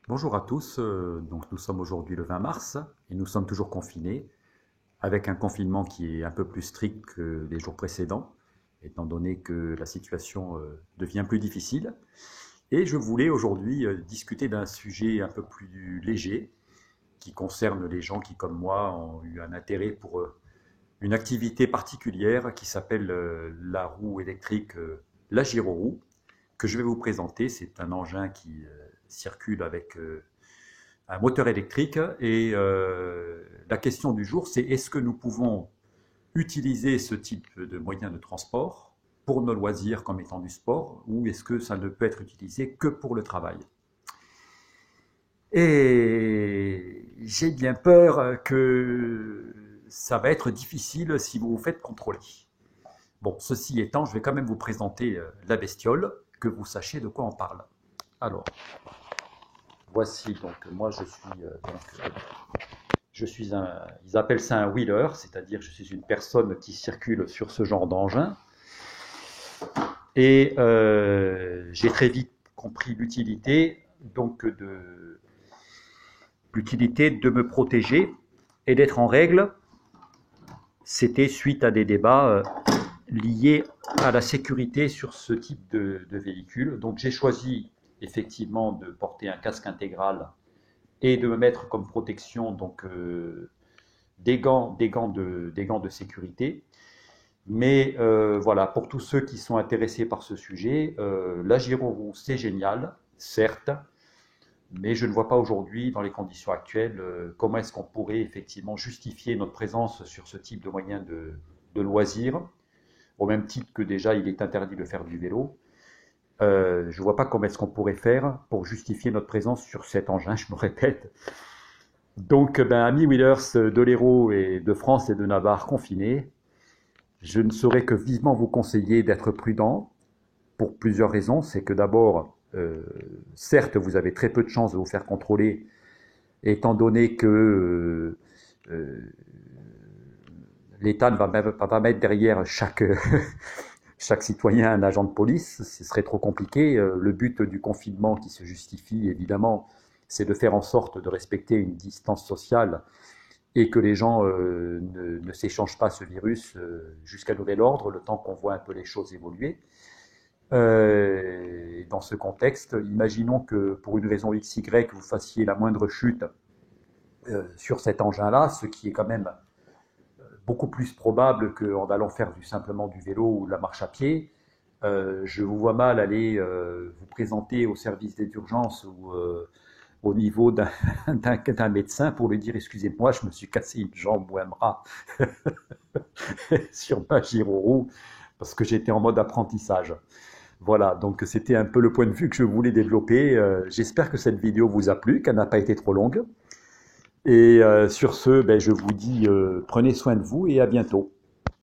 Bonjour à tous, donc nous sommes aujourd'hui le 20 mars et nous sommes toujours confinés avec un confinement qui est un peu plus strict que les jours précédents étant donné que la situation devient plus difficile. Et je voulais aujourd'hui discuter d'un sujet un peu plus léger qui concerne les gens qui, comme moi, ont eu un intérêt pour une activité particulière qui s'appelle la roue électrique, la gyroroue, que je vais vous présenter. C'est un engin qui circule avec un moteur électrique et la question du jour, c'est est-ce que nous pouvons utiliser ce type de moyen de transport pour nos loisirs comme étant du sport ou est-ce que ça ne peut être utilisé que pour le travail? Et j'ai bien peur que ça va être difficile si vous vous faites contrôler. Bon, ceci étant, je vais quand même vous présenter la bestiole, que vous sachiez de quoi on parle. Alors, voici donc, moi je suis ils appellent ça un wheeler, c'est-à-dire je suis une personne qui circule sur ce genre d'engin. Et j'ai très vite compris l'utilité de me protéger et d'être en règle. C'était suite à des débats liés à la sécurité sur ce type de véhicule. Donc j'ai choisi effectivement de porter un casque intégral et de me mettre comme protection donc des gants de sécurité. Mais voilà, pour tous ceux qui sont intéressés par ce sujet, la gyroroue c'est génial, certes, mais je ne vois pas aujourd'hui, dans les conditions actuelles, comment est-ce qu'on pourrait effectivement justifier notre présence sur ce type de moyen de loisir, au même titre que déjà il est interdit de faire du vélo. Je ne vois pas comment est-ce qu'on pourrait faire pour justifier notre présence sur cet engin, je me répète. Donc, amis Wheelers de l'Hérault et de France et de Navarre confinés, je ne saurais que vivement vous conseiller d'être prudent pour plusieurs raisons. C'est que d'abord, certes, vous avez très peu de chances de vous faire contrôler, étant donné que l'État ne va pas mettre derrière chaque, chaque citoyen un agent de police, ce serait trop compliqué. Le but du confinement qui se justifie, évidemment, c'est de faire en sorte de respecter une distance sociale et que les gens ne s'échangent pas ce virus jusqu'à nouvel ordre, le temps qu'on voit un peu les choses évoluer. Dans ce contexte, imaginons que pour une raison XY, vous fassiez la moindre chute sur cet engin-là, ce qui est quand même beaucoup plus probable qu'en allant faire simplement du vélo ou de la marche à pied. Je vous vois mal aller vous présenter au service des urgences ou au niveau d'un médecin pour lui dire excusez-moi, je me suis cassé une jambe ou un bras sur ma gyroroue parce que j'étais en mode apprentissage. Voilà, donc c'était un peu le point de vue que je voulais développer. J'espère que cette vidéo vous a plu, qu'elle n'a pas été trop longue. Et sur ce, je vous dis prenez soin de vous et à bientôt.